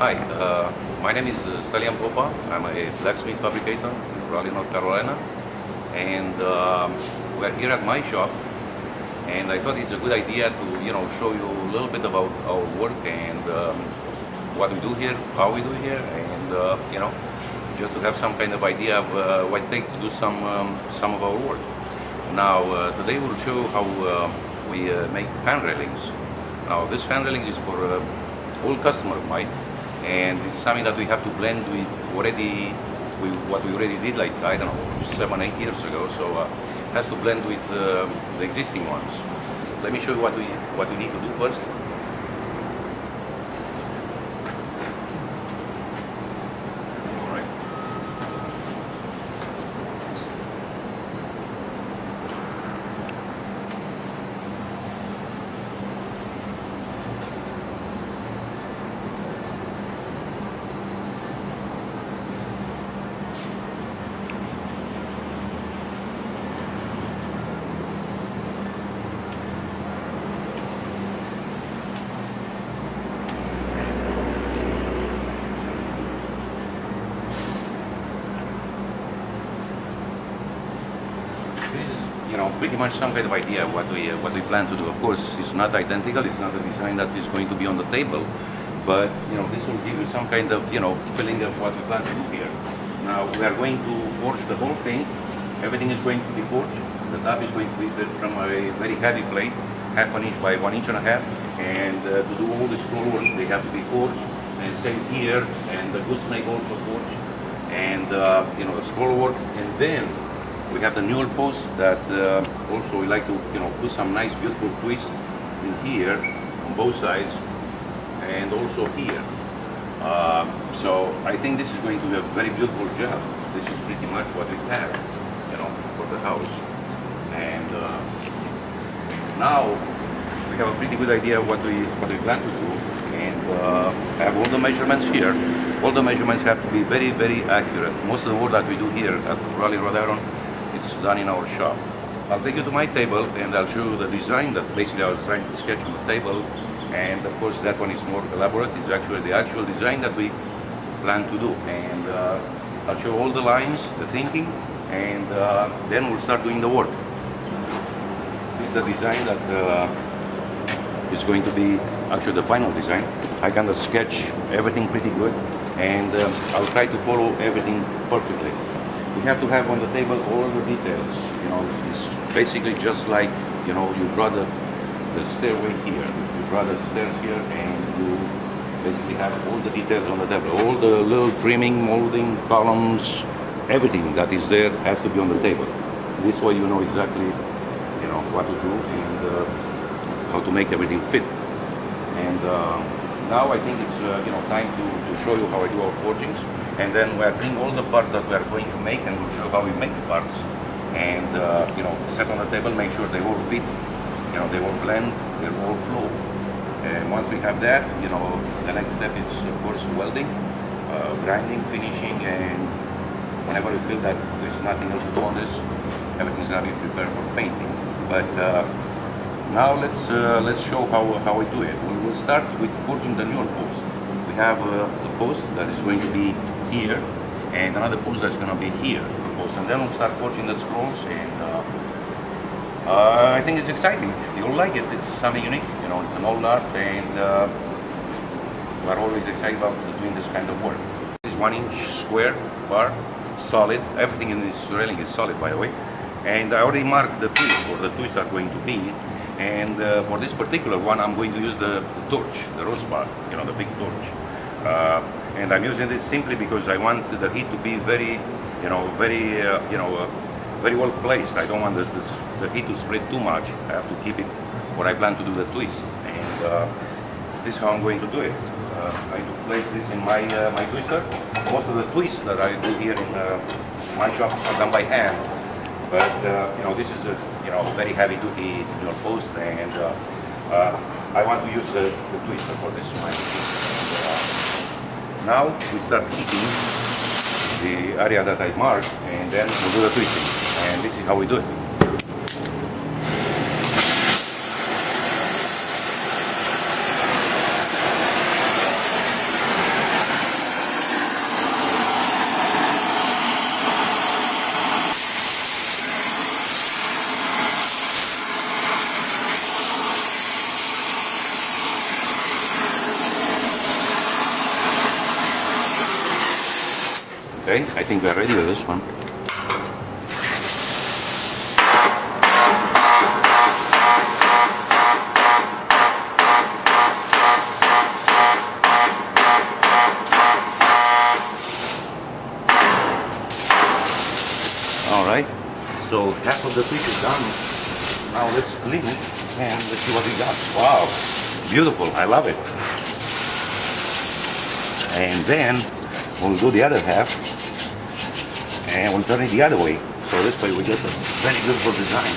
Hi, my name is Stelian Popa. I'm a blacksmith fabricator in Raleigh, North Carolina, and we're here at my shop. And I thought it's a good idea to, show you a little bit about our work and what we do here, how we do here, and just to have some kind of idea of what it takes to do some of our work. Now, today we'll show how we make fan railings. Now, this fan railing is for old customer of mine, and it's something that we have to blend with what we already did, like, I don't know, 7-8 years ago. So it has to blend with the existing ones. Let me show you what we need to do first. Pretty much some kind of idea of what we plan to do. Of course, it's not identical. It's not a design that is going to be on the table, but this will give you some kind of feeling of what we plan to do here. Now we are going to forge the whole thing. Everything is going to be forged. The top is going to be built from a very heavy plate, 1/2 inch by 1.5 inches, and to do all the scroll work, they have to be forged. And same here, and the gooseneck also forged, and the scroll work, and then we have the newel post that also we like to put some nice beautiful twist in here on both sides, and also here. So I think this is going to be a very beautiful job. This is pretty much what we have, for the house. And now we have a pretty good idea of what we plan to do, and I have all the measurements here. All the measurements have to be very, very accurate. Most of the work that we do here at Raleigh, Rhode Island, it's done in our shop. I'll take you to my table and I'll show you the design that basically I was trying to sketch on the table. And of course that one is more elaborate. It's actually the actual design that we plan to do. And I'll show all the lines, the thinking, and then we'll start doing the work. This is the design that is going to be actually the final design. I kind of sketch everything pretty good, and I'll try to follow everything perfectly. We have to have on the table all the details. It's basically just like, you brought the stairway here, you brought the stairs here, and you basically have all the details on the table. All the little trimming, molding, columns, everything that is there has to be on the table. This way you know exactly, what to do and how to make everything fit. And now I think it's time to show you how I do our forgings. And then we are bring all the parts that we are going to make, and we'll show how we make the parts. And set on the table, make sure they all fit, they all blend, they all flow. And once we have that, the next step is of course welding, grinding, finishing, and whenever we feel that there's nothing else to do on this, everything's gonna be prepared for painting. But now let's show how we do it. We will start with forging the newel post. We have the post that is going to be here, and another post that's going to be here, and then we'll start forging the scrolls. And I think it's exciting. You'll like it. It's something unique. It's an old art, and we're always excited about doing this kind of work. This is 1 inch square bar, solid. Everything in this railing is solid, by the way. And I already marked the twist, or the twists are going to be. And for this particular one, I'm going to use the torch, the roast bar, the big torch. And I'm using this simply because I want the heat to be very, very well placed. I don't want the heat to spread too much. I have to keep it where I plan to do the twist. And this is how I'm going to do it. I do place this in my twister. Most of the twists that I do here in my shop are done by hand. But this is a very heavy-duty newel post, and I want to use the twister for this one. Now we start heating the area that I marked, and then we'll do the twisting. And this is how we do it. Okay, I think we're ready with this one. Alright, so half of the piece is done. Now let's clean it and let's see what we got. Wow, beautiful, I love it. And then we'll do the other half and we'll turn it the other way. So this way we get a very beautiful design.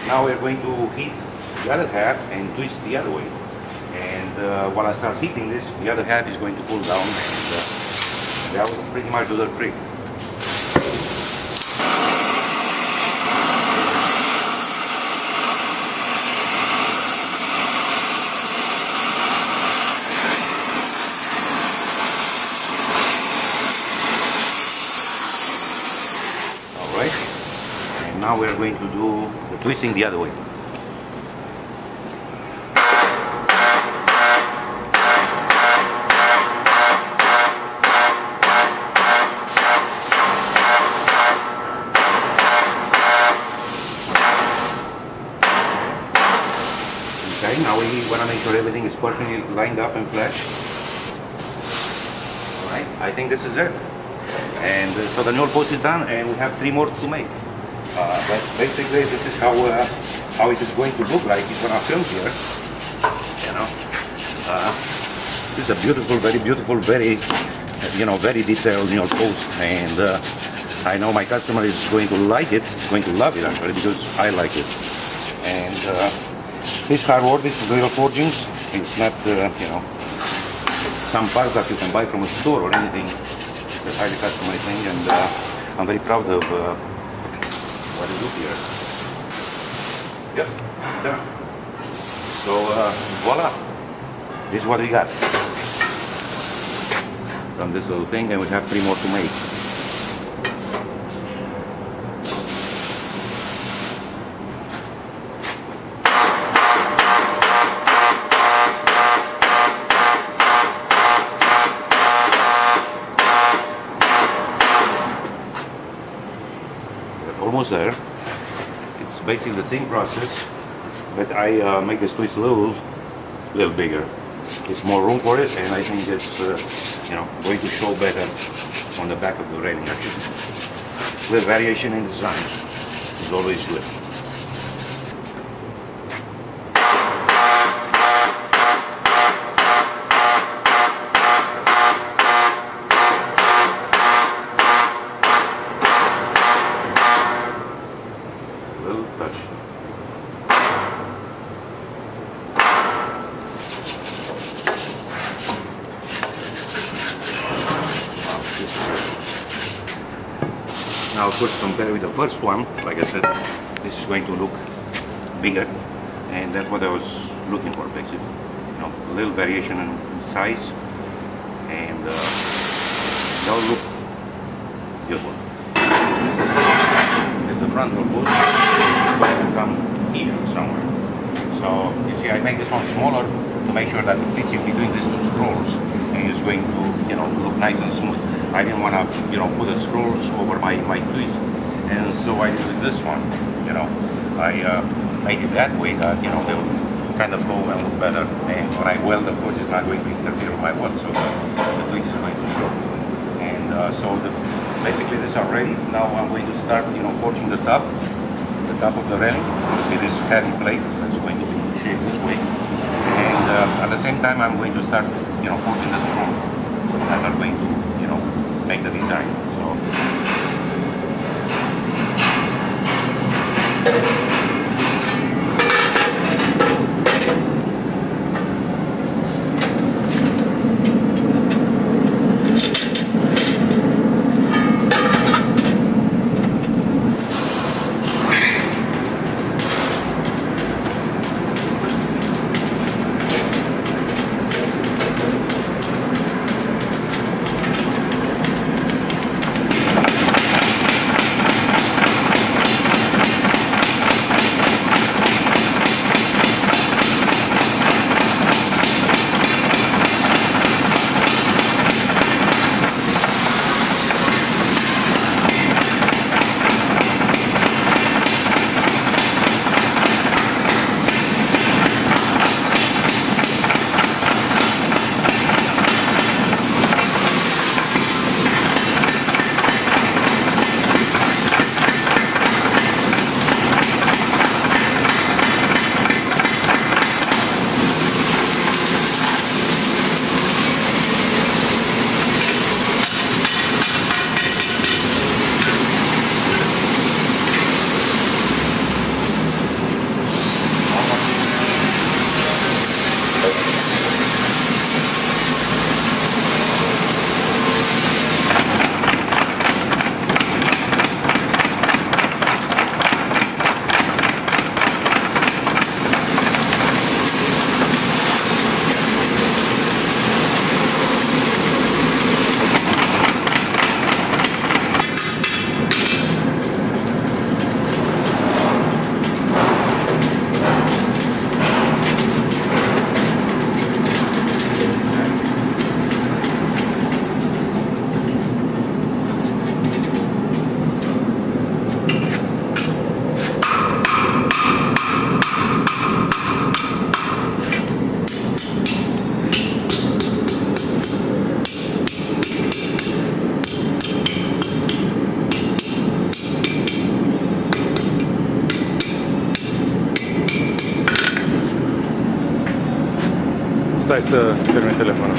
Now we're going to heat the other half and twist the other way. And while I start heating this, the other half is going to cool down, and that will pretty much do the trick. And now we're going to do the twisting the other way. Okay, now we want to make sure everything is perfectly lined up and flat. Alright, I think this is it. And so the null post is done, and we have 3 more to make. But basically, this is how it is going to look like. It's on our film here. You know, this is a beautiful, very beautiful, very, very detailed null post. And I know my customer is going to like it. He's going to love it actually, because I like it. And this hardware, this is real forgings. It's not, some parts that you can buy from a store or anything. It's a highly customized thing, and I'm very proud of what I do here. Yep, done. So voila, this is what we got from this little thing, and we have 3 more to make. Almost there. It's basically the same process, but I make this twist a little bigger. There's more room for it, and I think it's going to show better on the back of the railing. Actually, little variation in design is always good. Now, of course, compared with the first one, like I said, this is going to look bigger, and that's what I was looking for, basically. A little variation in size, and that will look beautiful. This is the frontal post. It's going to come here somewhere. So you see, I make this one smaller to make sure that it fits in between these 2 scrolls, and it's going to, look nice and smooth. I didn't want to, put the scrolls over my twist, and so I did this one. I made it that way that they will kind of flow and look better. And when I weld, of course, it's not going to interfere with my weld, so the twist is going to show. And basically, this is ready. Now I'm going to start, forging the top of the railing. It is heavy plate that's going to be shaped this way, and at the same time, I'm going to start, forging the scroll that are going to, make the design. Stai să termin telefonul.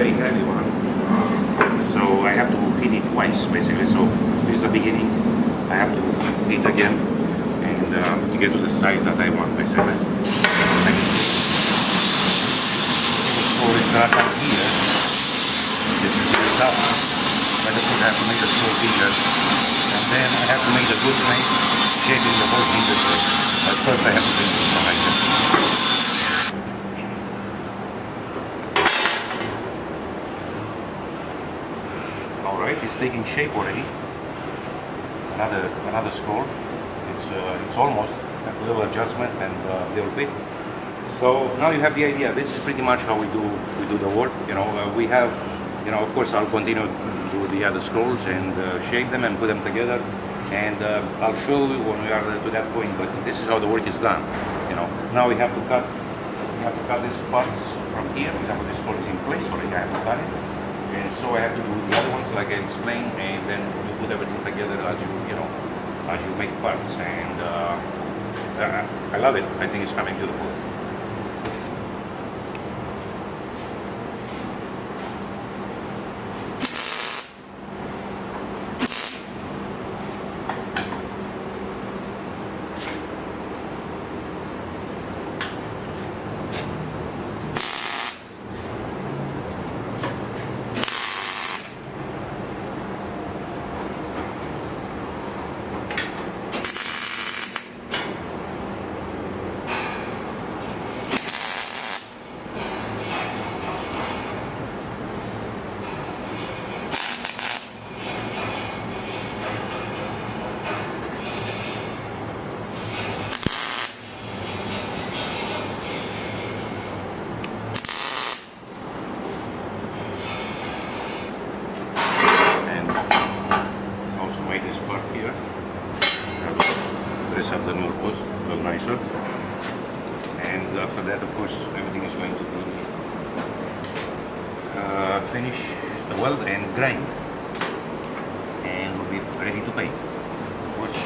Very heavy one, so I have to heat it twice basically. So this is the beginning. I have to heat again and to get to the size that I want basically. So it's gonna come here. This is the top. I just have to make the floor bigger, and then I have to make the good shape, shaping the whole thing this way. But first I have to make this one like this. It's taking shape already. Another scroll. It's almost a little adjustment and they'll fit. So now you have the idea. This is pretty much how we do the work. We have, of course I'll continue to do the other scrolls and shape them and put them together. And I'll show you when we are to that point. But this is how the work is done. Now we have to cut. We have to cut these parts from here. For example, this scroll is in place already. I have to cut it. And so I have to do the other ones like I explained, and then you put everything together as you make parts. And I love it. I think it's coming beautiful. of the new post, a little nicer. And after that, of course, everything is going to be finish the weld and grind, and we'll be ready to paint. Of course.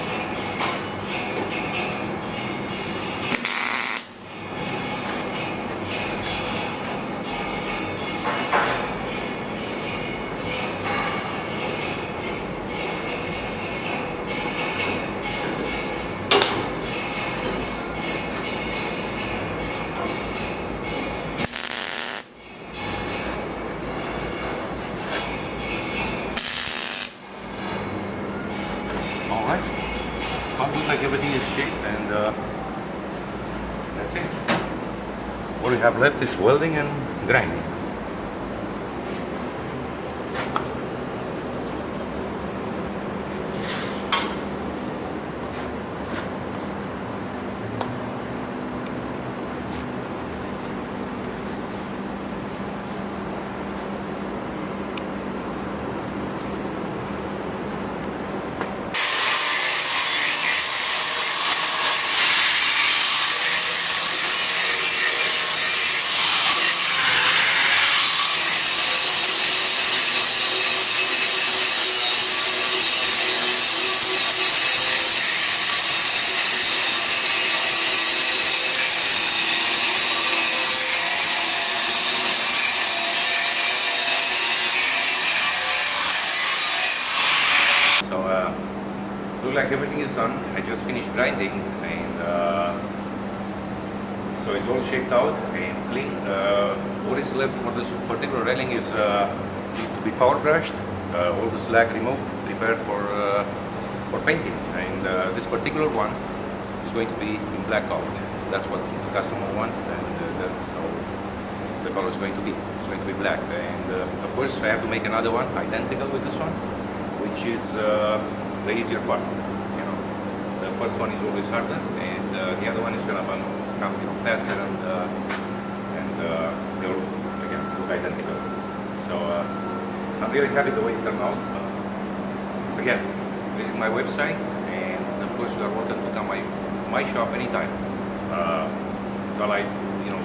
Alright, well, looks like everything is shaped, and that's it. What we have left is welding and grinding. So, look like everything is done. I just finished grinding, and so it's all shaped out and clean. What is left for this particular railing is need to be power brushed, all the slag removed, prepared for painting. And this particular one is going to be in black color. That's what the customer wants, and that's how the color is going to be. It's going to be black, and of course I have to make another one identical with this one, which is the easier part. You know, the first one is always harder, and the other one is going to come faster, and they'll again look identical. So I'm really happy the way it turned out. Again, this is my website, and of course you are welcome to come my shop anytime. So I like,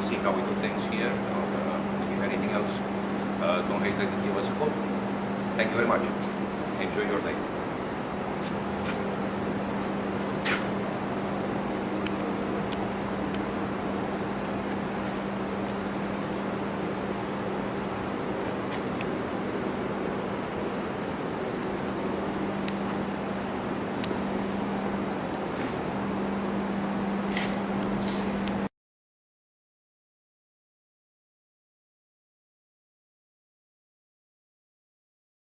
see how we do things here. If anything else, don't hesitate to give us a call. Thank you very much. Enjoy your day.